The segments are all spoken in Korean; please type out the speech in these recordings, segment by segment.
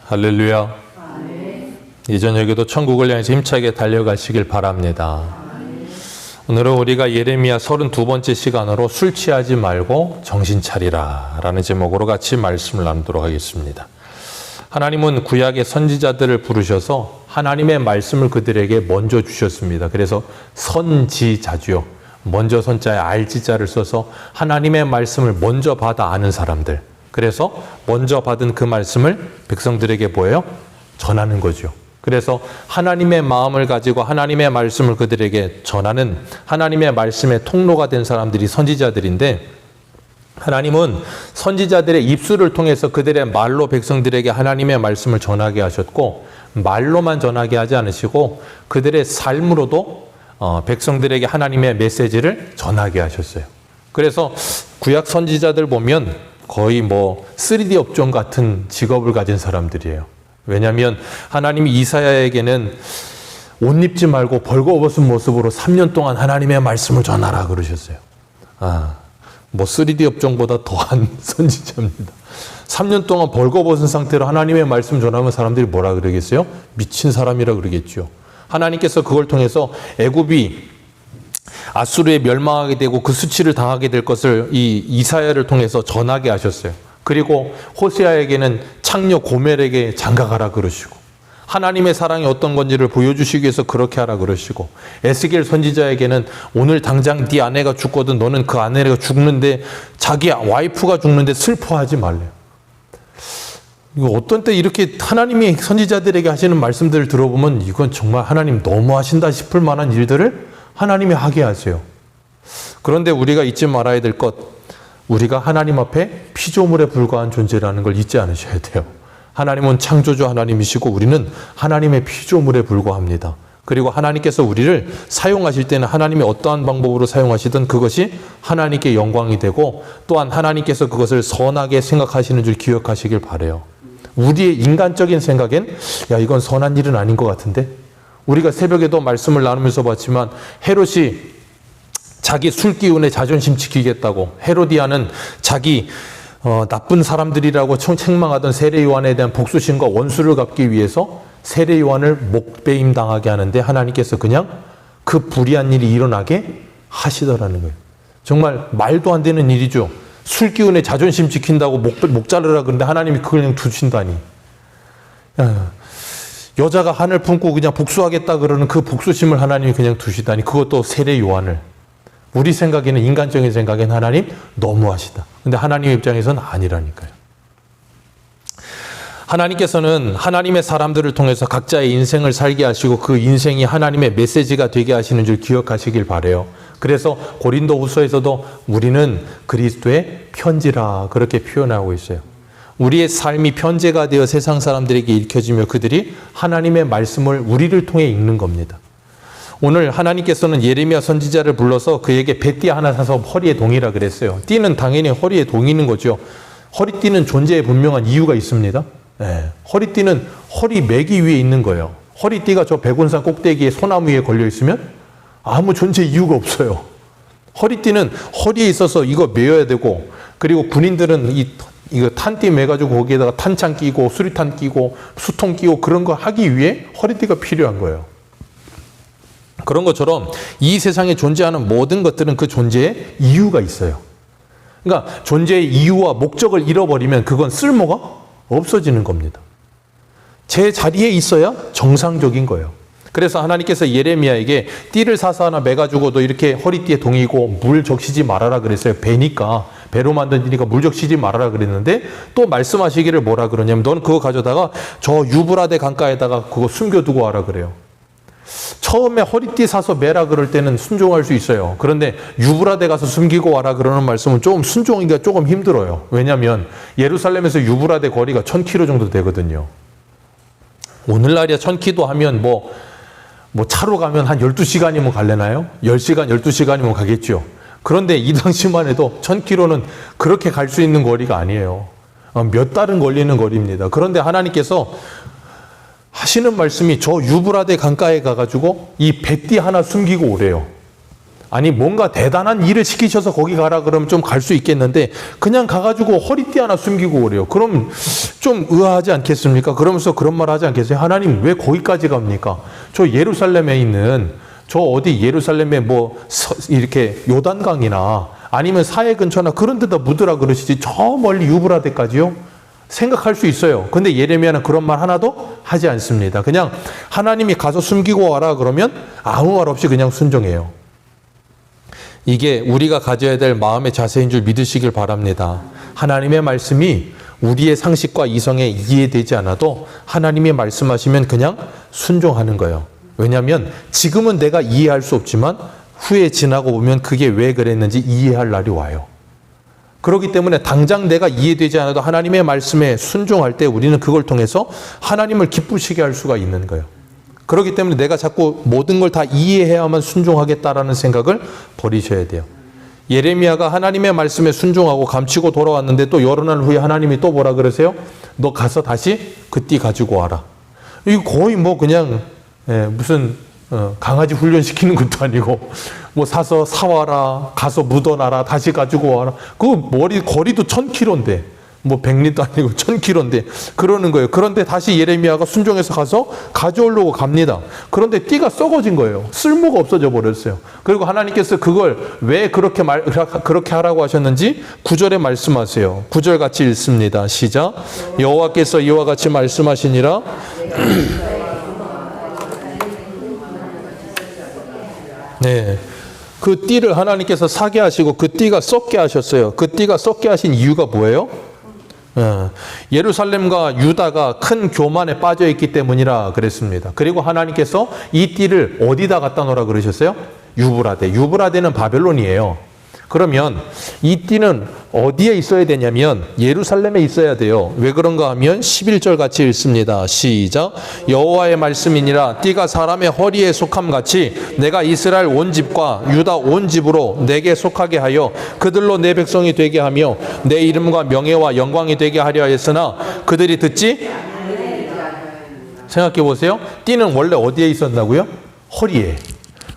할렐루야. 이 저녁에도 천국을 향해서 힘차게 달려가시길 바랍니다. 오늘은 우리가 예레미야 32번째 시간으로 술 취하지 말고 정신 차리라 라는 제목으로 같이 말씀을 나누도록 하겠습니다. 하나님은 구약의 선지자들을 부르셔서 하나님의 말씀을 그들에게 먼저 주셨습니다. 그래서 선지자죠. 먼저 선자에 알지자를 써서 하나님의 말씀을 먼저 받아 아는 사람들. 그래서 먼저 받은 그 말씀을 백성들에게 뭐예요? 전하는 거죠. 그래서 하나님의 마음을 가지고 하나님의 말씀을 그들에게 전하는 하나님의 말씀의 통로가 된 사람들이 선지자들인데, 하나님은 선지자들의 입술을 통해서 그들의 말로 백성들에게 하나님의 말씀을 전하게 하셨고, 말로만 전하게 하지 않으시고 그들의 삶으로도 백성들에게 하나님의 메시지를 전하게 하셨어요. 그래서 구약 선지자들 보면 거의 3D 업종 같은 직업을 가진 사람들이에요. 왜냐하면 하나님이 이사야에게는 옷 입지 말고 벌거벗은 모습으로 3년 동안 하나님의 말씀을 전하라 그러셨어요. 3D 업종보다 더한 선지자입니다. 3년 동안 벌거벗은 상태로 하나님의 말씀 전하면 사람들이 뭐라 그러겠어요? 미친 사람이라 그러겠죠. 하나님께서 그걸 통해서 애굽이 아수르에 멸망하게 되고 그 수치를 당하게 될 것을 이 이사야를 통해서 전하게 하셨어요. 그리고 호세아에게는 창녀 고멜에게 장가가라 그러시고, 하나님의 사랑이 어떤 건지를 보여주시기 위해서 그렇게 하라 그러시고, 에스겔 선지자에게는 오늘 당장 네 아내가 죽거든 너는 그 아내가 죽는데, 자기 와이프가 죽는데 슬퍼하지 말래요. 어떤 때 이렇게 하나님이 선지자들에게 하시는 말씀들을 들어보면 이건 정말 하나님 너무하신다 싶을 만한 일들을 하나님이 하게 하세요. 그런데 우리가 잊지 말아야 될 것, 우리가 하나님 앞에 피조물에 불과한 존재라는 걸 잊지 않으셔야 돼요. 하나님은 창조주 하나님이시고 우리는 하나님의 피조물에 불과합니다. 그리고 하나님께서 우리를 사용하실 때는 하나님이 어떠한 방법으로 사용하시든 그것이 하나님께 영광이 되고, 또한 하나님께서 그것을 선하게 생각하시는 줄 기억하시길 바라요. 우리의 인간적인 생각엔 이건 선한 일은 아닌 것 같은데, 우리가 새벽에도 말씀을 나누면서 봤지만 헤롯이 자기 술 기운에 자존심 지키겠다고, 헤로디아는 자기 나쁜 사람들이라고 책망하던 세례 요한에 대한 복수심과 원수를 갚기 위해서 세례 요한을 목배임 당하게 하는데 하나님께서 그냥 그 불의한 일이 일어나게 하시더라는 거예요. 정말 말도 안 되는 일이죠. 술 기운에 자존심 지킨다고 목 자르라 그러는데 하나님이 그걸 그냥 두신다니. 여자가 한을 품고 그냥 복수하겠다 그러는 그 복수심을 하나님이 그냥 두시다니, 그것도 세례 요한을. 우리 생각에는, 인간적인 생각엔 하나님 너무하시다. 근데 하나님의 입장에서는 아니라니까요. 하나님께서는 하나님의 사람들을 통해서 각자의 인생을 살게 하시고 그 인생이 하나님의 메시지가 되게 하시는 줄 기억하시길 바라요. 그래서 고린도후서에서도 우리는 그리스도의 편지라 그렇게 표현하고 있어요. 우리의 삶이 편지가 되어 세상 사람들에게 읽혀지며 그들이 하나님의 말씀을 우리를 통해 읽는 겁니다. 오늘 하나님께서는 예레미야 선지자를 불러서 그에게 배띠 하나 사서 허리에 동이라 그랬어요. 띠는 당연히 허리에 동이는 거죠. 허리띠는 존재에 분명한 이유가 있습니다. 허리띠는 허리 매기 위에 있는 거예요. 허리띠가 저 백운산 꼭대기에 소나무 위에 걸려 있으면 아무 존재 이유가 없어요. 허리띠는 허리에 있어서 이거 매여야 되고, 그리고 군인들은 이거 탄띠 매가지고 거기에다가 탄창 끼고 수리탄 끼고 수통 끼고 그런 거 하기 위해 허리띠가 필요한 거예요. 그런 것처럼 이 세상에 존재하는 모든 것들은 그 존재에 이유가 있어요. 그러니까 존재의 이유와 목적을 잃어버리면 그건 쓸모가 없어지는 겁니다. 제 자리에 있어야 정상적인 거예요. 그래서 하나님께서 예레미야에게 띠를 사서 하나 매가지고 너 이렇게 허리띠에 동이고 물 적시지 말아라 그랬어요. 배니까, 배로 만든 일이니까 물 적시지 말아라 그랬는데, 또 말씀하시기를 뭐라 그러냐면 너는 그거 가져다가 저 유브라데 강가에다가 그거 숨겨두고 와라 그래요. 처음에 허리띠 사서 매라 그럴 때는 순종할 수 있어요. 그런데 유브라데 가서 숨기고 와라 그러는 말씀은 조금 순종하기가 조금 힘들어요. 왜냐하면 예루살렘에서 유브라데 거리가 1000km 정도 되거든요. 오늘날이야 1000km 하면 차로 가면 한 12시간이면 갈래나요? 10시간, 12시간이면 가겠죠. 그런데 이 당시만 해도 1000km는 그렇게 갈 수 있는 거리가 아니에요. 몇 달은 걸리는 거리입니다. 그런데 하나님께서 하시는 말씀이 저 유브라데 강가에 가가지고 이 배띠 하나 숨기고 오래요. 아니 뭔가 대단한 일을 시키셔서 거기 가라 그러면 좀 갈 수 있겠는데 그냥 가가지고 허리띠 하나 숨기고 오래요. 그럼 좀 의아하지 않겠습니까? 그러면서 그런 말 하지 않겠어요? 하나님 왜 거기까지 갑니까? 저 예루살렘에 있는 저 어디 예루살렘에 뭐 이렇게 요단강이나 아니면 사해 근처나 그런 데다 묻으라 그러시지 저 멀리 유브라데까지요? 생각할 수 있어요. 근데 예레미야는 그런 말 하나도 하지 않습니다. 그냥 하나님이 가서 숨기고 와라 그러면 아무 말 없이 그냥 순종해요. 이게 우리가 가져야 될 마음의 자세인 줄 믿으시길 바랍니다. 하나님의 말씀이 우리의 상식과 이성에 이해되지 않아도 하나님이 말씀하시면 그냥 순종하는 거예요. 왜냐하면 지금은 내가 이해할 수 없지만 후에 지나고 보면 그게 왜 그랬는지 이해할 날이 와요. 그렇기 때문에 당장 내가 이해되지 않아도 하나님의 말씀에 순종할 때 우리는 그걸 통해서 하나님을 기쁘시게 할 수가 있는 거예요. 그렇기 때문에 내가 자꾸 모든 걸 다 이해해야만 순종하겠다라는 생각을 버리셔야 돼요. 예레미야가 하나님의 말씀에 순종하고 감추고 돌아왔는데 또 여러 날 후에 하나님이 또 뭐라 그러세요? 너 가서 다시 그 띠 가지고 와라. 이거 거의 뭐 그냥 무슨 강아지 훈련시키는 것도 아니고 뭐 사서 사와라, 가서 묻어놔라, 다시 가지고 와라. 그 거리도 1000km인데 뭐 100리도 아니고 1000km인데 그러는 거예요. 그런데 다시 예레미야가 순종해서 가서 가져오려고 갑니다. 그런데 띠가 썩어진 거예요. 쓸모가 없어져 버렸어요. 그리고 하나님께서 그걸 왜 그렇게 하라고 하셨는지 9절에 말씀하세요. 9절 같이 읽습니다. 시작. 여호와께서 이와 같이 말씀하시니라. 네. 그 띠를 하나님께서 사게 하시고 그 띠가 썩게 하셨어요. 그 띠가 썩게 하신 이유가 뭐예요? 예루살렘과 유다가 큰 교만에 빠져 있기 때문이라 그랬습니다. 그리고 하나님께서 이 띠를 어디다 갖다 놓으라 그러셨어요? 유브라데. 유브라데는 바벨론이에요. 그러면 이 띠는 어디에 있어야 되냐면 예루살렘에 있어야 돼요. 왜 그런가 하면 11절 같이 읽습니다. 시작. 여호와의 말씀이니라 띠가 사람의 허리에 속함 같이 내가 이스라엘 온 집과 유다 온 집으로 내게 속하게 하여 그들로 내 백성이 되게 하며 내 이름과 명예와 영광이 되게 하려 했으나 그들이 듣지? 생각해 보세요. 띠는 원래 어디에 있었나고요? 허리에.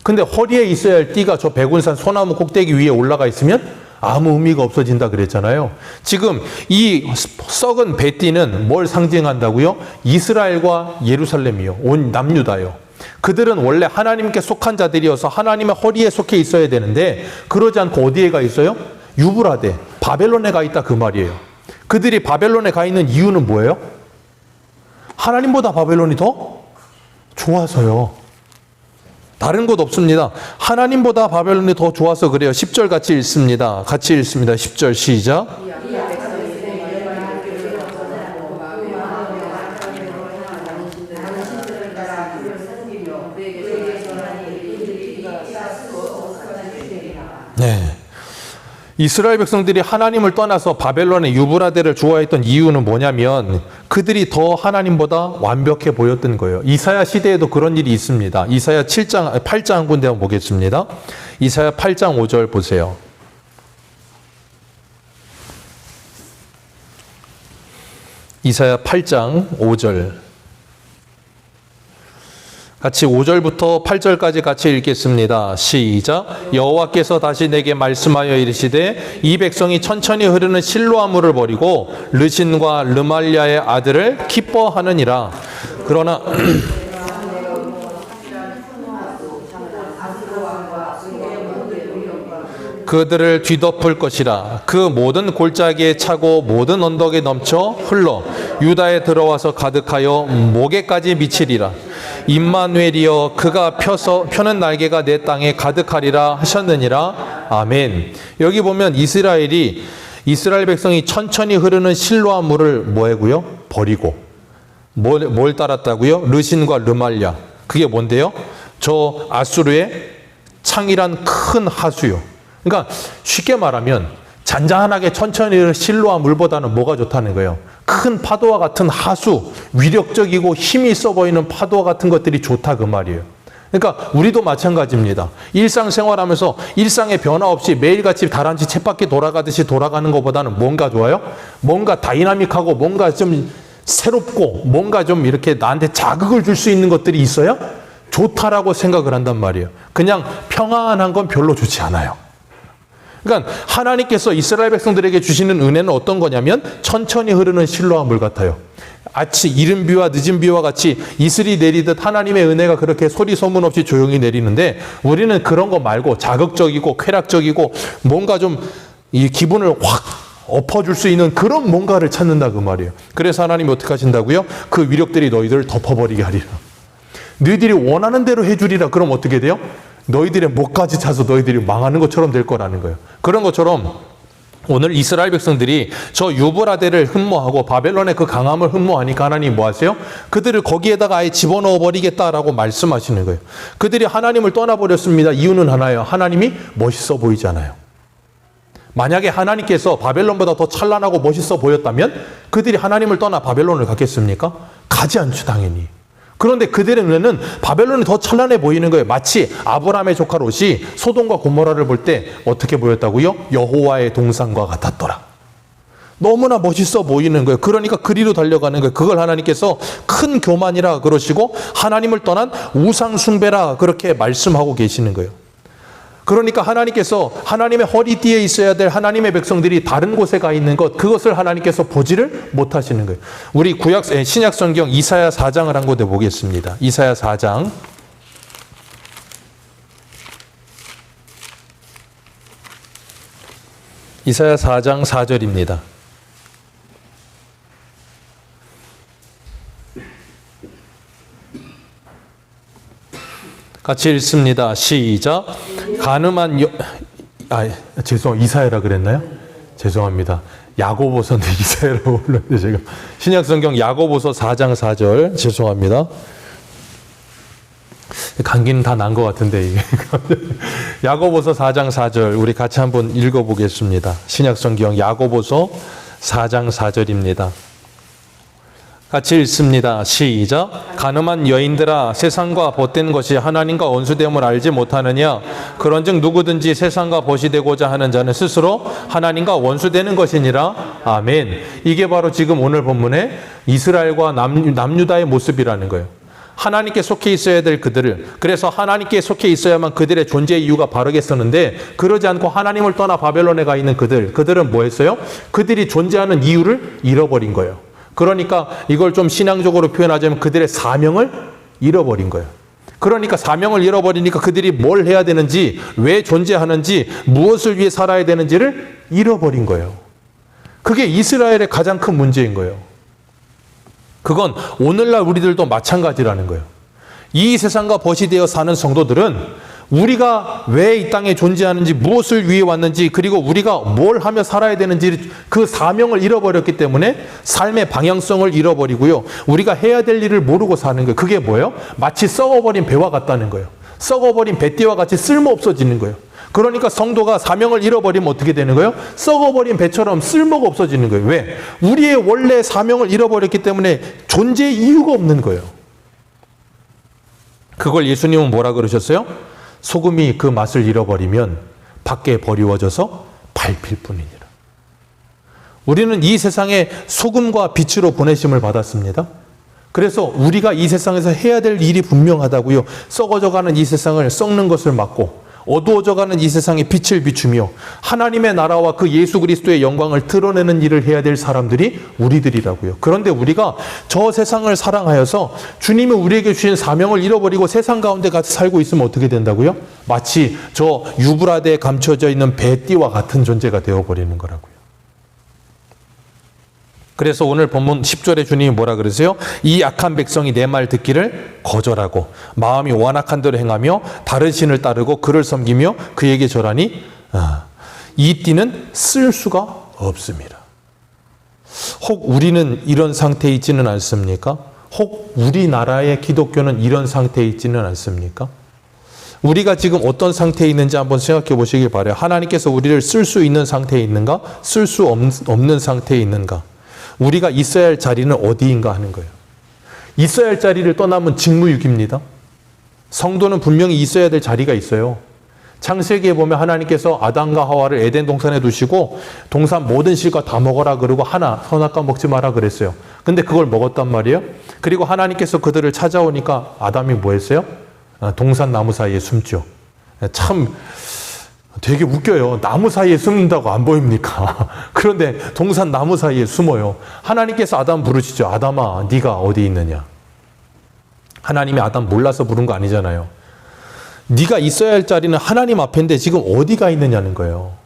근데 허리에 있어야 할 띠가 저 백운산 소나무 꼭대기 위에 올라가 있으면 아무 의미가 없어진다 그랬잖아요. 지금 이 썩은 배띠는 뭘 상징한다고요? 이스라엘과 예루살렘이요. 온 남유다요. 그들은 원래 하나님께 속한 자들이어서 하나님의 허리에 속해 있어야 되는데 그러지 않고 어디에 가 있어요? 유브라데, 바벨론에 가 있다 그 말이에요. 그들이 바벨론에 가 있는 이유는 뭐예요? 하나님보다 바벨론이 더 좋아서요. 다른 것 없습니다. 하나님보다 바벨론이 더 좋아서 그래요. 10절 같이 읽습니다. 같이 읽습니다. 10절 시작. 네. 이스라엘 백성들이 하나님을 떠나서 바벨론의 유브라데를 좋아했던 이유는 뭐냐면 그들이 더 하나님보다 완벽해 보였던 거예요. 이사야 시대에도 그런 일이 있습니다. 이사야 8장 한 군데 한번 보겠습니다. 이사야 8장 5절 보세요. 이사야 8장 5절. 같이 5절부터 8절까지 같이 읽겠습니다. 시작. 여호와께서 다시 내게 말씀하여 이르시되 이 백성이 천천히 흐르는 실로아물을 버리고 르신과 르말랴의 아들을 기뻐하느니라. 그러나 그들을 뒤덮을 것이라. 그 모든 골짜기에 차고 모든 언덕에 넘쳐 흘러 유다에 들어와서 가득하여 목에까지 미치리라. 임마누엘이여 그가 펴는 날개가 내 땅에 가득하리라 하셨느니라. 아멘. 여기 보면 이스라엘 백성이 천천히 흐르는 실로암 물을 뭐하고요? 버리고 뭘 따랐다고요? 르신과 르말랴. 그게 뭔데요? 저 아수르의 창이란 큰 하수요. 그러니까 쉽게 말하면 잔잔하게 천천히 실로암 물보다는 뭐가 좋다는 거예요? 큰 파도와 같은 하수, 위력적이고 힘이 있어 보이는 파도와 같은 것들이 좋다 그 말이에요. 그러니까 우리도 마찬가지입니다. 일상생활하면서 일상의 변화 없이 매일같이 다람쥐 쳇바퀴 돌아가듯이 돌아가는 것보다는 뭔가 좋아요? 뭔가 다이나믹하고 뭔가 좀 새롭고 뭔가 좀 이렇게 나한테 자극을 줄 수 있는 것들이 있어요? 좋다라고 생각을 한단 말이에요. 그냥 평안한 건 별로 좋지 않아요. 그러니까 하나님께서 이스라엘 백성들에게 주시는 은혜는 어떤 거냐면 천천히 흐르는 실로와 물 같아요. 아치 이른 비와 늦은 비와 같이 이슬이 내리듯 하나님의 은혜가 그렇게 소리 소문 없이 조용히 내리는데, 우리는 그런 거 말고 자극적이고 쾌락적이고 뭔가 좀 이 기분을 확 엎어줄 수 있는 그런 뭔가를 찾는다 그 말이에요. 그래서 하나님이 어떻게 하신다고요? 그 위력들이 너희들을 덮어버리게 하리라. 너희들이 원하는 대로 해주리라. 그럼 어떻게 돼요? 너희들의 목까지 차서 너희들이 망하는 것처럼 될 거라는 거예요. 그런 것처럼 오늘 이스라엘 백성들이 저 유브라데를 흠모하고 바벨론의 그 강함을 흠모하니까 하나님이 뭐 하세요? 그들을 거기에다가 아예 집어넣어 버리겠다라고 말씀하시는 거예요. 그들이 하나님을 떠나버렸습니다. 이유는 하나예요. 하나님이 멋있어 보이잖아요. 만약에 하나님께서 바벨론보다 더 찬란하고 멋있어 보였다면 그들이 하나님을 떠나 바벨론을 갔겠습니까? 가지 않죠, 당연히. 그런데 그들의 눈에는 바벨론이 더 찬란해 보이는 거예요. 마치 아브라함의 조카 롯이 소돔과 고모라를 볼 때 어떻게 보였다고요? 여호와의 동산과 같았더라. 너무나 멋있어 보이는 거예요. 그러니까 그리로 달려가는 거예요. 그걸 하나님께서 큰 교만이라 그러시고 하나님을 떠난 우상 숭배라 그렇게 말씀하고 계시는 거예요. 그러니까 하나님께서 하나님의 허리띠에 있어야 될 하나님의 백성들이 다른 곳에 가 있는 것, 그것을 하나님께서 보지를 못하시는 거예요. 우리 신약 성경 이사야 4장을 한 곳에 보겠습니다. 이사야 4장. 이사야 4장 4절입니다. 같이 읽습니다. 시작. 가늠한 이사야라 그랬나요? 죄송합니다. 야고보서인데 이사야라고 불렀는데 제가 신약성경 야고보서 4장 4절 죄송합니다. 감기는 다 난 것 같은데 이게 야고보서 4장 4절 우리 같이 한번 읽어보겠습니다. 신약성경 야고보서 4장 4절입니다. 같이 읽습니다. 시작. 가늠한 여인들아, 세상과 벗된 것이 하나님과 원수됨을 알지 못하느냐? 그런즉 누구든지 세상과 벗이 되고자 하는 자는 스스로 하나님과 원수되는 것이니라. 아멘. 이게 바로 지금 오늘 본문의 이스라엘과 남유다의 모습이라는 거예요. 하나님께 속해 있어야 될 그들을, 그래서 하나님께 속해 있어야만 그들의 존재 이유가 바르겠었는데 그러지 않고 하나님을 떠나 바벨론에 가 있는 그들은 뭐 했어요? 그들이 존재하는 이유를 잃어버린 거예요. 그러니까 이걸 좀 신앙적으로 표현하자면 그들의 사명을 잃어버린 거예요. 그러니까 사명을 잃어버리니까 그들이 뭘 해야 되는지, 왜 존재하는지, 무엇을 위해 살아야 되는지를 잃어버린 거예요. 그게 이스라엘의 가장 큰 문제인 거예요. 그건 오늘날 우리들도 마찬가지라는 거예요. 이 세상과 벗이 되어 사는 성도들은 우리가 왜 이 땅에 존재하는지, 무엇을 위해 왔는지, 그리고 우리가 뭘 하며 살아야 되는지 그 사명을 잃어버렸기 때문에 삶의 방향성을 잃어버리고요. 우리가 해야 될 일을 모르고 사는 거예요. 그게 뭐예요? 마치 썩어버린 배와 같다는 거예요. 썩어버린 배띠와 같이 쓸모 없어지는 거예요. 그러니까 성도가 사명을 잃어버리면 어떻게 되는 거예요? 썩어버린 배처럼 쓸모가 없어지는 거예요. 왜? 우리의 원래 사명을 잃어버렸기 때문에 존재 이유가 없는 거예요. 그걸 예수님은 뭐라 그러셨어요? 소금이 그 맛을 잃어버리면 밖에 버리워져서 밟힐 뿐이니라. 우리는 이 세상에 소금과 빛으로 보내심을 받았습니다. 그래서 우리가 이 세상에서 해야 될 일이 분명하다고요. 썩어져가는 이 세상을 썩는 것을 막고 어두워져가는 이 세상에 빛을 비추며 하나님의 나라와 그 예수 그리스도의 영광을 드러내는 일을 해야 될 사람들이 우리들이라고요. 그런데 우리가 저 세상을 사랑하여서 주님이 우리에게 주신 사명을 잃어버리고 세상 가운데 같이 살고 있으면 어떻게 된다고요? 마치 저 유브라데에 감춰져 있는 배띠와 같은 존재가 되어버리는 거라고요. 그래서 오늘 본문 10절에 주님이 뭐라 그러세요? 이 악한 백성이 내 말 듣기를 거절하고 마음이 완악한 대로 행하며 다른 신을 따르고 그를 섬기며 그에게 절하니 이 띠는 쓸 수가 없습니다. 혹 우리는 이런 상태에 있지는 않습니까? 혹 우리나라의 기독교는 이런 상태에 있지는 않습니까? 우리가 지금 어떤 상태에 있는지 한번 생각해 보시길 바라요. 하나님께서 우리를 쓸 수 있는 상태에 있는가? 쓸 수 없는 상태에 있는가? 우리가 있어야 할 자리는 어디인가 하는 거예요. 있어야 할 자리를 떠나면 직무유기입니다. 성도는 분명히 있어야 될 자리가 있어요. 창세기에 보면 하나님께서 아담과 하와를 에덴 동산에 두시고 동산 모든 실과 다 먹어라 그러고 하나 선악과 먹지 마라 그랬어요. 근데 그걸 먹었단 말이에요. 그리고 하나님께서 그들을 찾아오니까 아담이 뭐 했어요? 동산 나무 사이에 숨죠. 참 되게 웃겨요. 나무 사이에 숨는다고 안 보입니까? 그런데 동산 나무 사이에 숨어요. 하나님께서 아담 부르시죠. 아담아, 네가 어디 있느냐? 하나님이 아담 몰라서 부른 거 아니잖아요. 네가 있어야 할 자리는 하나님 앞인데 지금 어디가 있느냐는 거예요.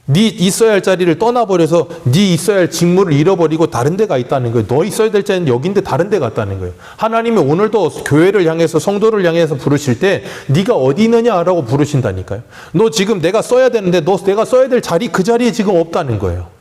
네 있어야 할 자리를 떠나버려서 네 있어야 할 직무를 잃어버리고 다른 데가 있다는 거예요. 너 있어야 될 자리는 여긴데 다른 데 갔다는 거예요. 하나님이 오늘도 교회를 향해서 성도를 향해서 부르실 때 네가 어디 있느냐라고 부르신다니까요. 너 지금 내가 써야 되는데 너 내가 써야 될 자리 그 자리에 지금 없다는 거예요.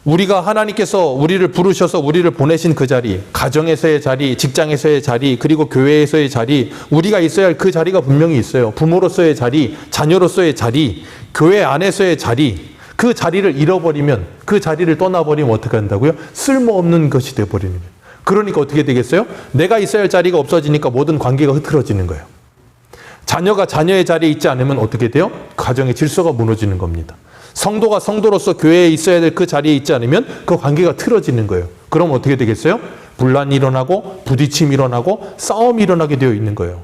우리가 하나님께서 우리를 부르셔서 우리를 보내신 그 자리, 가정에서의 자리, 직장에서의 자리, 그리고 교회에서의 자리, 우리가 있어야 할 그 자리가 분명히 있어요. 부모로서의 자리, 자녀로서의 자리, 교회 안에서의 자리, 그 자리를 잃어버리면, 그 자리를 떠나버리면 어떻게 한다고요? 쓸모없는 것이 되어버리는 거예요. 그러니까 어떻게 되겠어요? 내가 있어야 할 자리가 없어지니까 모든 관계가 흐트러지는 거예요. 자녀가 자녀의 자리에 있지 않으면 어떻게 돼요? 가정의 질서가 무너지는 겁니다. 성도가 성도로서 교회에 있어야 될 그 자리에 있지 않으면 그 관계가 틀어지는 거예요. 그럼 어떻게 되겠어요? 분란이 일어나고 부딪힘이 일어나고 싸움이 일어나게 되어 있는 거예요.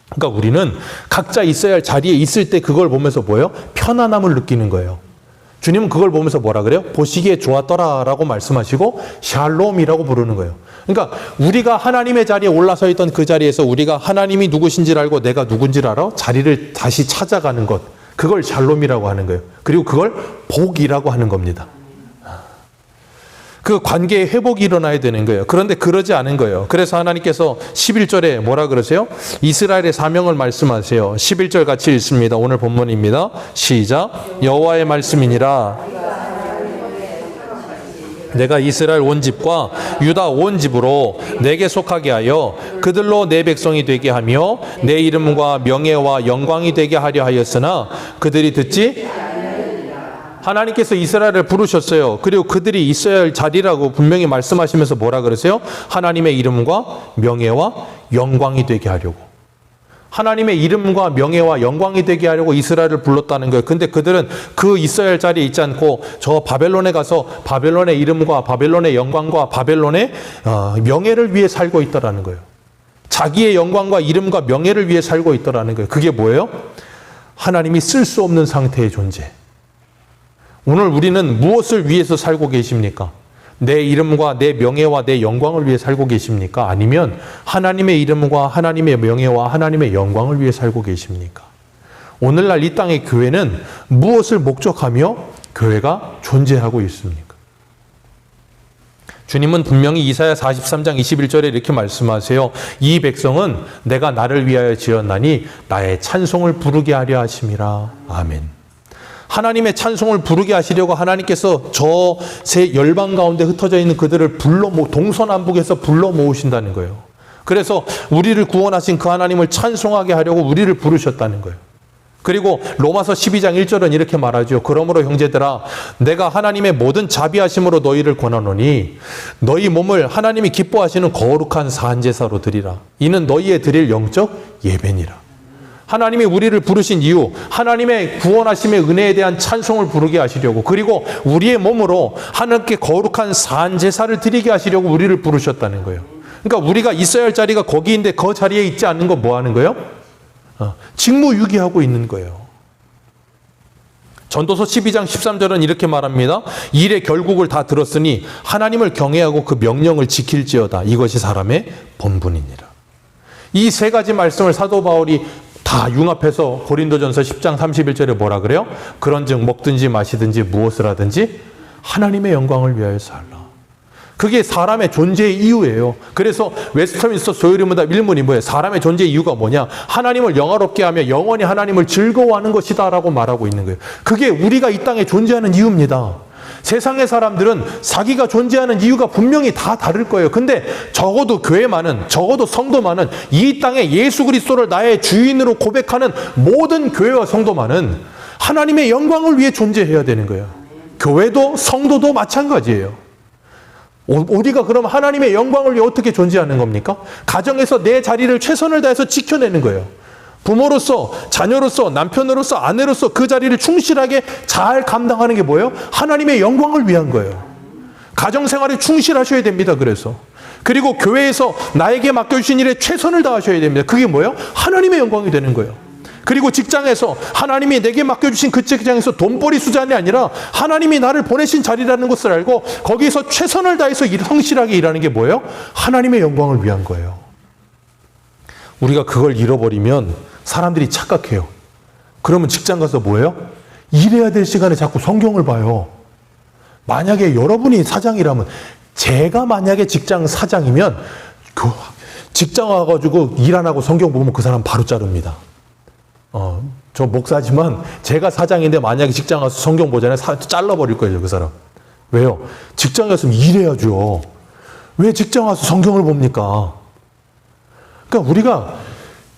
그러니까 우리는 각자 있어야 할 자리에 있을 때 그걸 보면서 뭐예요? 편안함을 느끼는 거예요. 주님은 그걸 보면서 뭐라 그래요? 보시기에 좋았더라라고 말씀하시고 샬롬이라고 부르는 거예요. 그러니까 우리가 하나님의 자리에 올라서 있던 그 자리에서 우리가 하나님이 누구신지를 알고 내가 누군지를 알아 자리를 다시 찾아가는 것, 그걸 샬롬이라고 하는 거예요. 그리고 그걸 복이라고 하는 겁니다. 그 관계의 회복이 일어나야 되는 거예요. 그런데 그러지 않은 거예요. 그래서 하나님께서 11절에 뭐라 그러세요? 이스라엘의 사명을 말씀하세요. 11절 같이 읽습니다. 오늘 본문입니다. 시작. 여호와의 말씀이니라. 내가 이스라엘 온 집과 유다 온 집으로 내게 속하게 하여 그들로 내 백성이 되게 하며 내 이름과 명예와 영광이 되게 하려 하였으나 그들이 듣지 하나님께서 이스라엘을 부르셨어요. 그리고 그들이 있어야 할 자리라고 분명히 말씀하시면서 뭐라 그러세요? 하나님의 이름과 명예와 영광이 되게 하려고. 하나님의 이름과 명예와 영광이 되게 하려고 이스라엘을 불렀다는 거예요. 근데 그들은 그 있어야 할 자리에 있지 않고 저 바벨론에 가서 바벨론의 이름과 바벨론의 영광과 바벨론의 명예를 위해 살고 있다라는 거예요. 자기의 영광과 이름과 명예를 위해 살고 있다라는 거예요. 그게 뭐예요? 하나님이 쓸 수 없는 상태의 존재. 오늘 우리는 무엇을 위해서 살고 계십니까? 내 이름과 내 명예와 내 영광을 위해 살고 계십니까? 아니면 하나님의 이름과 하나님의 명예와 하나님의 영광을 위해 살고 계십니까? 오늘날 이 땅의 교회는 무엇을 목적하며 교회가 존재하고 있습니까? 주님은 분명히 이사야 43장 21절에 이렇게 말씀하세요. 이 백성은 내가 나를 위하여 지었나니 나의 찬송을 부르게 하려 하심이라. 아멘. 하나님의 찬송을 부르게 하시려고 하나님께서 저 세 열방 가운데 흩어져 있는 그들을 동서남북에서 불러 모으신다는 거예요. 그래서 우리를 구원하신 그 하나님을 찬송하게 하려고 우리를 부르셨다는 거예요. 그리고 로마서 12장 1절은 이렇게 말하죠. 그러므로 형제들아 내가 하나님의 모든 자비하심으로 너희를 권하노니 너희 몸을 하나님이 기뻐하시는 거룩한 산제사로 드리라. 이는 너희의 드릴 영적 예배니라. 하나님이 우리를 부르신 이유, 하나님의 구원하심의 은혜에 대한 찬송을 부르게 하시려고, 그리고 우리의 몸으로 하나님께 거룩한 산제사를 드리게 하시려고 우리를 부르셨다는 거예요. 그러니까 우리가 있어야 할 자리가 거기인데 그 자리에 있지 않는 건 뭐 하는 거예요? 직무유기하고 있는 거예요. 전도서 12장 13절은 이렇게 말합니다. 일의 결국을 다 들었으니 하나님을 경외하고 그 명령을 지킬지어다. 이것이 사람의 본분이니라. 이 세 가지 말씀을 사도 바울이 다 융합해서 고린도전서 10장 31절에 뭐라 그래요? 그런즉 먹든지 마시든지 무엇을 하든지 하나님의 영광을 위하여 살라. 그게 사람의 존재의 이유예요. 그래서 웨스트민스터 소요리문답 1문이 뭐예요? 사람의 존재의 이유가 뭐냐? 하나님을 영화롭게 하며 영원히 하나님을 즐거워하는 것이다 라고 말하고 있는 거예요. 그게 우리가 이 땅에 존재하는 이유입니다. 세상의 사람들은 자기가 존재하는 이유가 분명히 다 다를 거예요. 근데 적어도 교회만은, 적어도 성도만은, 이 땅에 예수 그리스도를 나의 주인으로 고백하는 모든 교회와 성도만은 하나님의 영광을 위해 존재해야 되는 거예요. 교회도 성도도 마찬가지예요. 우리가 그럼 하나님의 영광을 위해 어떻게 존재하는 겁니까? 가정에서 내 자리를 최선을 다해서 지켜내는 거예요. 부모로서, 자녀로서, 남편으로서, 아내로서 그 자리를 충실하게 잘 감당하는 게 뭐예요? 하나님의 영광을 위한 거예요. 가정생활에 충실하셔야 됩니다. 그래서 그리고 교회에서 나에게 맡겨주신 일에 최선을 다하셔야 됩니다. 그게 뭐예요? 하나님의 영광이 되는 거예요. 그리고 직장에서 하나님이 내게 맡겨주신 그 직장에서 돈벌이 수단이 아니라 하나님이 나를 보내신 자리라는 것을 알고 거기에서 최선을 다해서 성실하게 일하는 게 뭐예요? 하나님의 영광을 위한 거예요. 우리가 그걸 잃어버리면 사람들이 착각해요. 그러면 직장 가서 뭐예요? 일해야 될 시간에 자꾸 성경을 봐요. 만약에 여러분이 사장이라면, 제가 만약에 직장 사장이면 직장 와가지고 일 안 하고 성경 보면 그 사람 바로 자릅니다. 저 목사지만 제가 사장인데 만약에 직장 가서 성경 보잖아요. 잘라버릴 거예요, 그 사람. 왜요? 직장에 갔으면 일해야죠. 왜 직장 와서 성경을 봅니까? 그러니까 우리가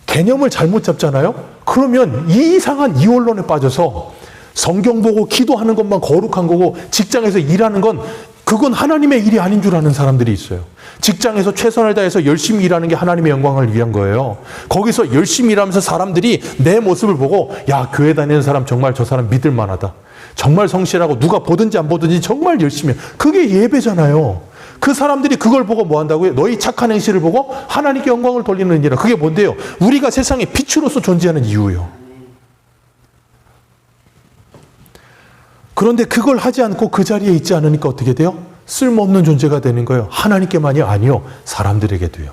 개념을 잘못 잡잖아요? 그러면 이 이상한 이원론에 빠져서 성경 보고 기도하는 것만 거룩한 거고 직장에서 일하는 건 그건 하나님의 일이 아닌 줄 아는 사람들이 있어요. 직장에서 최선을 다해서 열심히 일하는 게 하나님의 영광을 위한 거예요. 거기서 열심히 일하면서 사람들이 내 모습을 보고, 야, 교회 다니는 사람 정말 저 사람 믿을 만하다. 정말 성실하고 누가 보든지 안 보든지 정말 열심히 해. 그게 예배잖아요. 그 사람들이 그걸 보고 뭐 한다고요? 너희 착한 행실을 보고 하나님께 영광을 돌리는 일이라. 그게 뭔데요? 우리가 세상에 빛으로서 존재하는 이유예요. 그런데 그걸 하지 않고 그 자리에 있지 않으니까 어떻게 돼요? 쓸모없는 존재가 되는 거예요. 하나님께만이 아니요, 사람들에게도요.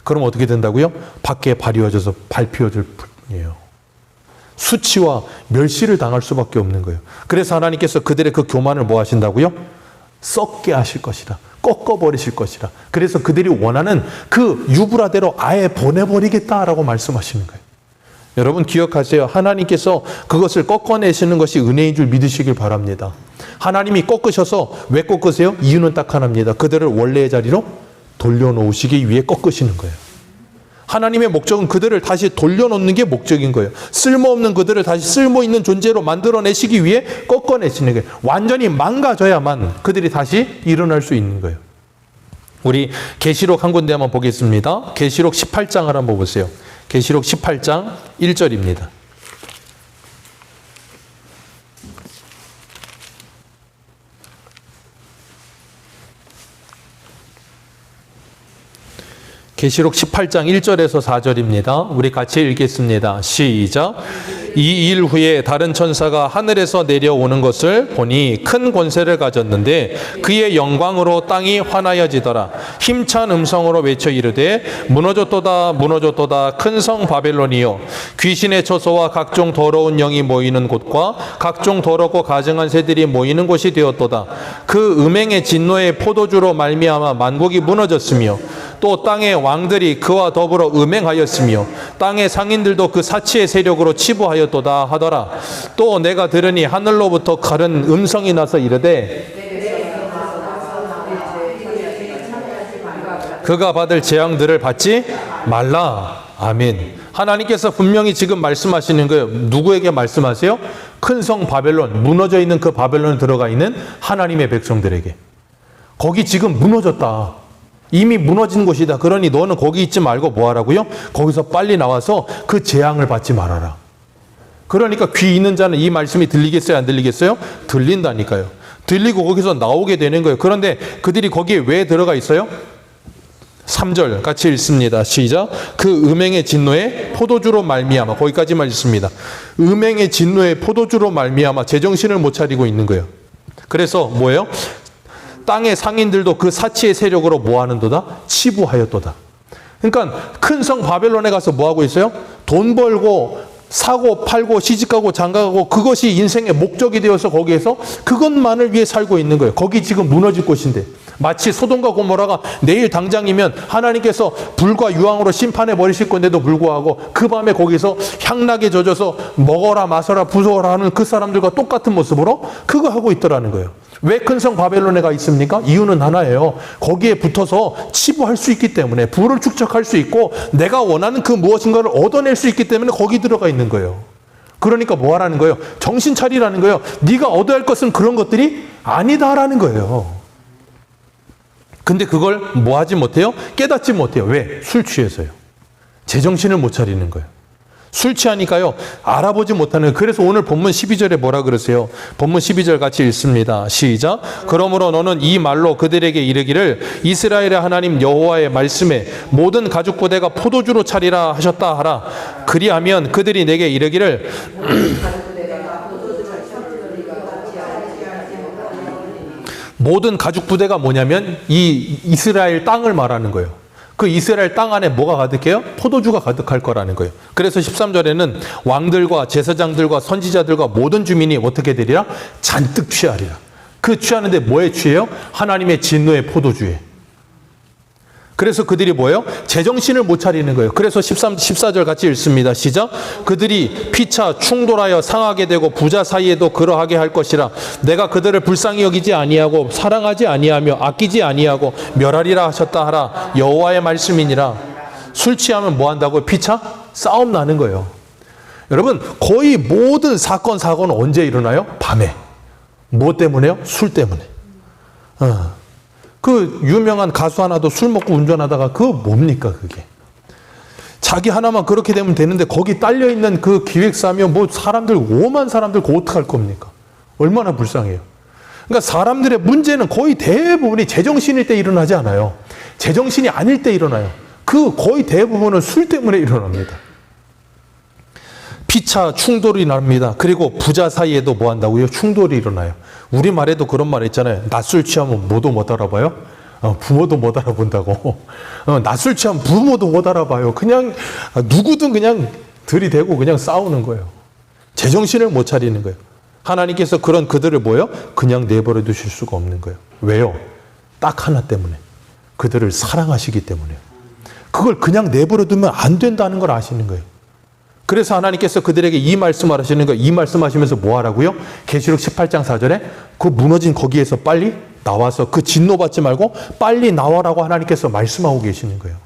그럼 어떻게 된다고요? 밖에 발휘어져서 밟혀질 뿐이에요. 수치와 멸시를 당할 수밖에 없는 거예요. 그래서 하나님께서 그들의 그 교만을 뭐 하신다고요? 썩게 하실 것이라. 꺾어버리실 것이라. 그래서 그들이 원하는 그 유브라대로 아예 보내버리겠다라고 말씀하시는 거예요. 여러분 기억하세요. 하나님께서 그것을 꺾어내시는 것이 은혜인 줄 믿으시길 바랍니다. 하나님이 꺾으셔서 왜 꺾으세요? 이유는 딱 하나입니다. 그들을 원래의 자리로 돌려놓으시기 위해 꺾으시는 거예요. 하나님의 목적은 그들을 다시 돌려놓는 게 목적인 거예요. 쓸모없는 그들을 다시 쓸모있는 존재로 만들어내시기 위해 꺾어내시는 거예요. 완전히 망가져야만 그들이 다시 일어날 수 있는 거예요. 우리 계시록 한 군데 한번 보겠습니다. 계시록 18장을 한번 보세요. 계시록 18장 1절입니다. 계시록 18장 1절에서 4절입니다. 우리 같이 읽겠습니다. 시작. 이 일 후에 다른 천사가 하늘에서 내려오는 것을 보니 큰 권세를 가졌는데 그의 영광으로 땅이 환하여지더라. 힘찬 음성으로 외쳐 이르되 무너졌도다 무너졌도다 큰 성 바벨론이요 귀신의 처소와 각종 더러운 영이 모이는 곳과 각종 더럽고 가증한 새들이 모이는 곳이 되었도다. 그 음행의 진노의 포도주로 말미암아 만국이 무너졌으며 또 땅의 왕들이 그와 더불어 음행하였으며 땅의 상인들도 그 사치의 세력으로 치부하였도다 하더라. 또 내가 들으니 하늘로부터 다른 음성이 나서 이르되 그가 받을 재앙들을 받지 말라. 아멘. 하나님께서 분명히 지금 말씀하시는 거예요. 누구에게 말씀하세요? 큰 성 바벨론, 무너져 있는 그 바벨론에 들어가 있는 하나님의 백성들에게. 거기 지금 무너졌다. 이미 무너진 곳이다. 그러니 너는 거기 있지 말고 뭐 하라고요? 거기서 빨리 나와서 그 재앙을 받지 말아라. 그러니까 귀 있는 자는 이 말씀이 들리겠어요? 안 들리겠어요? 들린다니까요. 들리고 거기서 나오게 되는 거예요. 그런데 그들이 거기에 왜 들어가 있어요? 3절 같이 읽습니다. 시작. 그 음행의 진노에 포도주로 말미암아, 거기까지만 읽습니다. 음행의 진노에 포도주로 말미암아 제정신을 못 차리고 있는 거예요. 그래서 뭐예요? 땅의 상인들도 그 사치의 세력으로 뭐하는도다? 치부하였도다. 그러니까 큰 성 바벨론에 가서 뭐하고 있어요? 돈 벌고 사고 팔고 시집가고 장가가고 그것이 인생의 목적이 되어서 거기에서 그것만을 위해 살고 있는 거예요. 거기 지금 무너질 곳인데 마치 소돔과 고모라가 내일 당장이면 하나님께서 불과 유황으로 심판해 버리실 건데도 불구하고 그 밤에 거기서 향락에 젖어서 먹어라 마셔라 부숴라 하는 그 사람들과 똑같은 모습으로 그거 하고 있더라는 거예요. 왜 큰 성 바벨론에 가 있습니까? 이유는 하나예요. 거기에 붙어서 치부할 수 있기 때문에 부를 축적할 수 있고 내가 원하는 그 무엇인가를 얻어낼 수 있기 때문에 거기 들어가 있는 거예요. 그러니까 뭐 하라는 거예요? 정신 차리라는 거예요. 네가 얻어야 할 것은 그런 것들이 아니다라는 거예요. 근데 그걸 뭐 하지 못해요? 깨닫지 못해요. 왜? 술 취해서요. 제정신을 못 차리는 거예요. 술 취하니까요, 알아보지 못하는 거예요. 그래서 오늘 본문 12절에 뭐라 그러세요? 본문 12절 같이 읽습니다. 시작. 그러므로 너는 이 말로 그들에게 이르기를 이스라엘의 하나님 여호와의 말씀에 모든 가죽 부대가 포도주로 차리라 하셨다 하라. 그리하면 그들이 내게 이르기를 모든 가죽 부대가 뭐냐면 이 이스라엘 땅을 말하는 거예요. 그 이스라엘 땅 안에 뭐가 가득해요? 포도주가 가득할 거라는 거예요. 그래서 13절에는 왕들과 제사장들과 선지자들과 모든 주민이 어떻게 되리라? 잔뜩 취하리라. 그 취하는데 뭐에 취해요? 하나님의 진노의 포도주에. 그래서 그들이 뭐예요? 제정신을 못 차리는 거예요. 그래서 14절 같이 읽습니다. 시작. 그들이 피차 충돌하여 상하게 되고 부자 사이에도 그러하게 할 것이라. 내가 그들을 불쌍히 여기지 아니하고 사랑하지 아니하며 아끼지 아니하고 멸하리라 하셨다 하라. 여호와의 말씀이니라. 술 취하면 뭐 한다고요? 피차? 싸움 나는 거예요. 여러분, 거의 모든 사건은 언제 일어나요? 밤에. 뭐 때문에요? 술 때문에. 그 유명한 가수 하나도 술 먹고 운전하다가 그거 뭡니까 그게. 자기 하나만 그렇게 되면 되는데 거기 딸려있는 그 기획사며 뭐 사람들 5만 사람들 그거 어떡할 겁니까? 얼마나 불쌍해요. 그러니까 사람들의 문제는 거의 대부분이 제정신일 때 일어나지 않아요. 제정신이 아닐 때 일어나요. 그 거의 대부분은 술 때문에 일어납니다. 피차 충돌이 납니다. 그리고 부자 사이에도 뭐 한다고요? 충돌이 일어나요. 우리말에도 그런 말 있잖아요. 낮술 취하면 뭐도 못 알아봐요? 부모도 못 알아본다고. 낮술 취하면 부모도 못 알아봐요. 그냥 누구든 그냥 들이대고 그냥 싸우는 거예요. 제정신을 못 차리는 거예요. 하나님께서 그런 그들을 뭐예요? 그냥 내버려 두실 수가 없는 거예요. 왜요? 딱 하나 때문에. 그들을 사랑하시기 때문에요. 그걸 그냥 내버려 두면 안 된다는 걸 아시는 거예요. 그래서 하나님께서 그들에게 이 말씀을 하시는 거예요. 이 말씀하시면서 뭐 하라고요? 계시록 18장 4절에 그 무너진 거기에서 빨리 나와서 그 진노받지 말고 빨리 나와라고 하나님께서 말씀하고 계시는 거예요.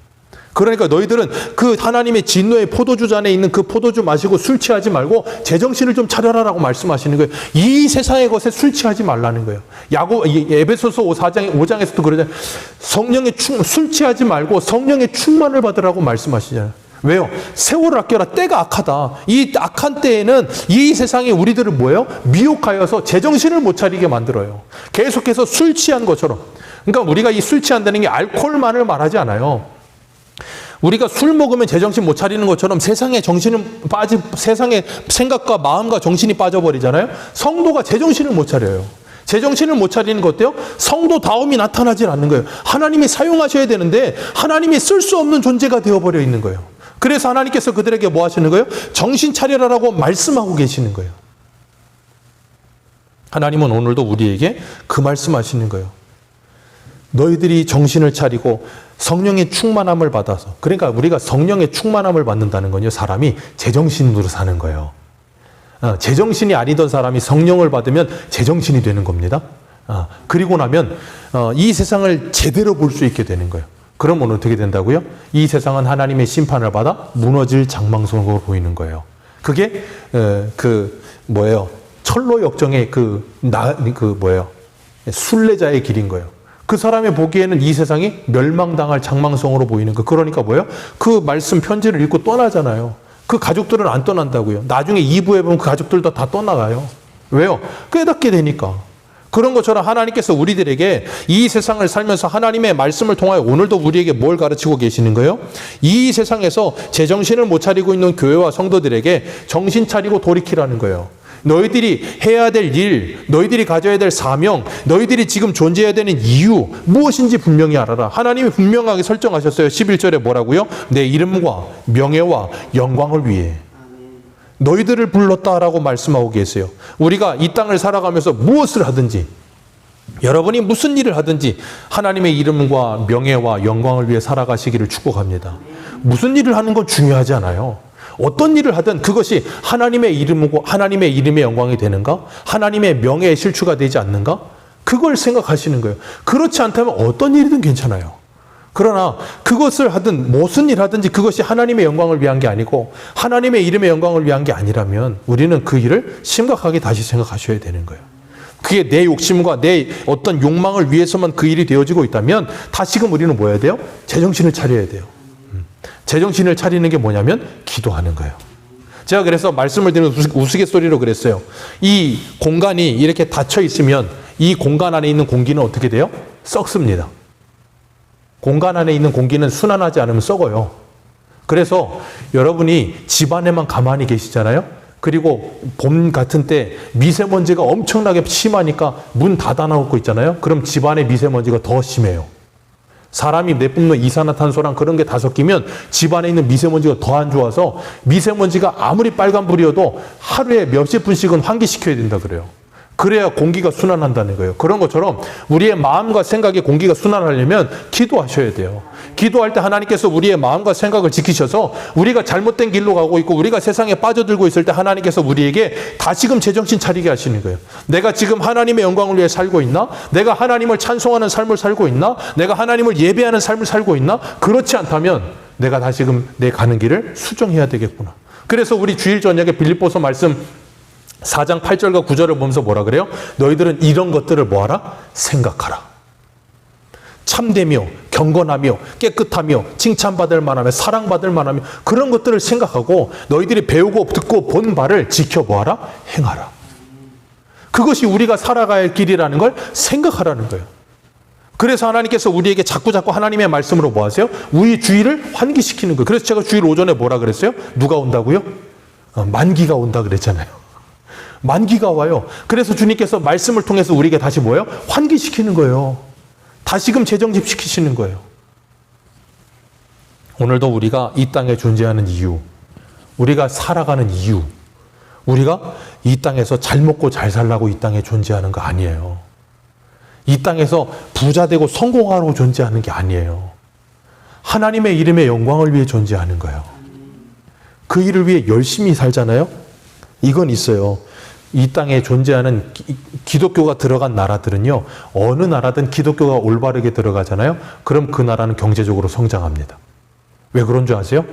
그러니까 너희들은 그 하나님의 진노의 포도주 잔에 있는 그 포도주 마시고 술 취하지 말고 제정신을 좀 차려라라고 말씀하시는 거예요. 이 세상의 것에 술 취하지 말라는 거예요. 에베소서 5장에서도 그러잖아요. 술 취하지 말고 성령의 충만을 받으라고 말씀하시잖아요. 왜요? 세월을 아껴라. 때가 악하다. 이 악한 때에는 이 세상이 우리들을 뭐예요? 미혹하여서 제정신을 못 차리게 만들어요. 계속해서 술 취한 것처럼. 그러니까 우리가 이 술 취한다는 게 알코올만을 말하지 않아요. 우리가 술 먹으면 제정신 못 차리는 것처럼 세상에 세상의 생각과 마음과 정신이 빠져버리잖아요. 성도가 제정신을 못 차려요. 제정신을 못 차리는 것 어때요? 성도다움이 나타나질 않는 거예요. 하나님이 사용하셔야 되는데 하나님이 쓸 수 없는 존재가 되어버려 있는 거예요. 그래서 하나님께서 그들에게 뭐 하시는 거예요? 정신 차려라라고 말씀하고 계시는 거예요. 하나님은 오늘도 우리에게 그 말씀하시는 거예요. 너희들이 정신을 차리고 성령의 충만함을 받아서, 그러니까 우리가 성령의 충만함을 받는다는 건요, 사람이 제정신으로 사는 거예요. 제정신이 아니던 사람이 성령을 받으면 제정신이 되는 겁니다. 그리고 나면 이 세상을 제대로 볼 수 있게 되는 거예요. 그러면 어떻게 된다고요? 이 세상은 하나님의 심판을 받아 무너질 장망성으로 보이는 거예요. 그게 철로 역정의 순례자의 길인 거예요. 그 사람이 보기에는 이 세상이 멸망당할 장망성으로 보이는 거. 그러니까 뭐예요? 그 말씀 편지를 읽고 떠나잖아요. 그 가족들은 안 떠난다고요. 나중에 2부에 보면 그 가족들도 다 떠나가요. 왜요? 깨닫게 되니까. 그런 것처럼 하나님께서 우리들에게 이 세상을 살면서 하나님의 말씀을 통하여 오늘도 우리에게 뭘 가르치고 계시는 거예요? 이 세상에서 제정신을 못 차리고 있는 교회와 성도들에게 정신 차리고 돌이키라는 거예요. 너희들이 해야 될 일, 너희들이 가져야 될 사명, 너희들이 지금 존재해야 되는 이유 무엇인지 분명히 알아라. 하나님이 분명하게 설정하셨어요. 11절에 뭐라고요? 내 이름과 명예와 영광을 위해 너희들을 불렀다라고 말씀하고 계세요. 우리가 이 땅을 살아가면서 무엇을 하든지, 여러분이 무슨 일을 하든지 하나님의 이름과 명예와 영광을 위해 살아가시기를 축복합니다. 무슨 일을 하는 건 중요하지 않아요. 어떤 일을 하든 그것이 하나님의 이름이고 하나님의 이름의 영광이 되는가? 하나님의 명예의 실추가 되지 않는가? 그걸 생각하시는 거예요. 그렇지 않다면 어떤 일이든 괜찮아요. 그러나 그것을 하든 무슨 일 하든지 그것이 하나님의 영광을 위한 게 아니고 하나님의 이름의 영광을 위한 게 아니라면 우리는 그 일을 심각하게 다시 생각하셔야 되는 거예요. 그게 내 욕심과 내 어떤 욕망을 위해서만 그 일이 되어지고 있다면 다시금 우리는 뭐 해야 돼요? 제정신을 차려야 돼요. 제정신을 차리는 게 뭐냐면 기도하는 거예요. 제가 그래서 말씀을 드리는 우스갯소리로 그랬어요. 이 공간이 이렇게 닫혀 있으면 이 공간 안에 있는 공기는 어떻게 돼요? 썩습니다. 공간 안에 있는 공기는 순환하지 않으면 썩어요. 그래서 여러분이 집 안에만 가만히 계시잖아요. 그리고 봄 같은 때 미세먼지가 엄청나게 심하니까 문 닫아놓고 있잖아요. 그럼 집 안에 미세먼지가 더 심해요. 사람이 내뿜는 이산화탄소랑 그런 게 다 섞이면 집 안에 있는 미세먼지가 더 안 좋아서 미세먼지가 아무리 빨간불이어도 하루에 몇십 분씩은 환기시켜야 된다 그래요. 그래야 공기가 순환한다는 거예요. 그런 것처럼 우리의 마음과 생각의 공기가 순환하려면 기도하셔야 돼요. 기도할 때 하나님께서 우리의 마음과 생각을 지키셔서 우리가 잘못된 길로 가고 있고 우리가 세상에 빠져들고 있을 때 하나님께서 우리에게 다시금 제정신 차리게 하시는 거예요. 내가 지금 하나님의 영광을 위해 살고 있나? 내가 하나님을 찬송하는 삶을 살고 있나? 내가 하나님을 예배하는 삶을 살고 있나? 그렇지 않다면 내가 다시금 내 가는 길을 수정해야 되겠구나. 그래서 우리 주일 저녁에 빌립보서 말씀 4장 8절과 9절을 보면서 뭐라 그래요? 너희들은 이런 것들을 뭐하라? 생각하라. 참되며 경건하며 깨끗하며 칭찬받을 만하며 사랑받을 만하며 그런 것들을 생각하고 너희들이 배우고 듣고 본 바를 지켜 뭐하라? 행하라. 그것이 우리가 살아가야 할 길이라는 걸 생각하라는 거예요. 그래서 하나님께서 우리에게 자꾸 하나님의 말씀으로 뭐 하세요? 우리 주의를 환기시키는 거예요. 그래서 제가 주일 오전에 뭐라 그랬어요? 누가 온다고요? 만기가 온다 그랬잖아요. 만기가 와요. 그래서 주님께서 말씀을 통해서 우리에게 다시 뭐예요? 환기시키는 거예요. 다시금 재정립시키시는 거예요. 오늘도 우리가 이 땅에 존재하는 이유, 우리가 살아가는 이유, 우리가 이 땅에서 잘 먹고 잘 살라고 이 땅에 존재하는 거 아니에요. 이 땅에서 부자 되고 성공하라고 존재하는 게 아니에요. 하나님의 이름의 영광을 위해 존재하는 거예요. 그 일을 위해 열심히 살잖아요. 이건 있어요. 이 땅에 존재하는 기독교가 들어간 나라들은요, 어느 나라든 기독교가 올바르게 들어가잖아요. 그럼 그 나라는 경제적으로 성장합니다. 왜 그런 줄 아세요?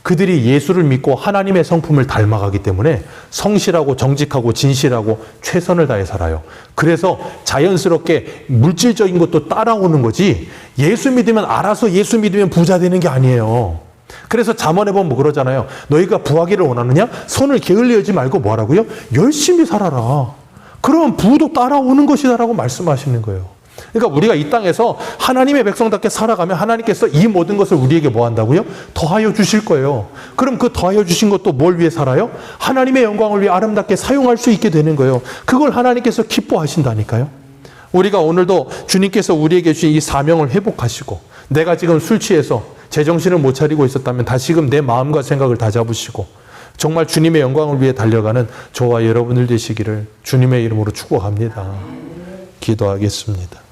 그들이 예수를 믿고 하나님의 성품을 닮아가기 때문에 성실하고 정직하고 진실하고 최선을 다해 살아요. 그래서 자연스럽게 물질적인 것도 따라오는 거지, 예수 믿으면 알아서 예수 믿으면 부자 되는 게 아니에요. 그래서 잠언에 보면 뭐 그러잖아요. 너희가 부하기를 원하느냐? 손을 게을리하지 말고 뭐 하라고요? 열심히 살아라. 그러면 부도 따라오는 것이다라고 말씀하시는 거예요. 그러니까 우리가 이 땅에서 하나님의 백성답게 살아가면 하나님께서 이 모든 것을 우리에게 뭐 한다고요? 더하여 주실 거예요. 그럼 그 더하여 주신 것도 뭘 위해 살아요? 하나님의 영광을 위해 아름답게 사용할 수 있게 되는 거예요. 그걸 하나님께서 기뻐하신다니까요. 우리가 오늘도 주님께서 우리에게 주신 이 사명을 회복하시고, 내가 지금 술 취해서 제정신을 못 차리고 있었다면 다시금 내 마음과 생각을 다잡으시고 정말 주님의 영광을 위해 달려가는 저와 여러분들 되시기를 주님의 이름으로 축복합니다. 기도하겠습니다.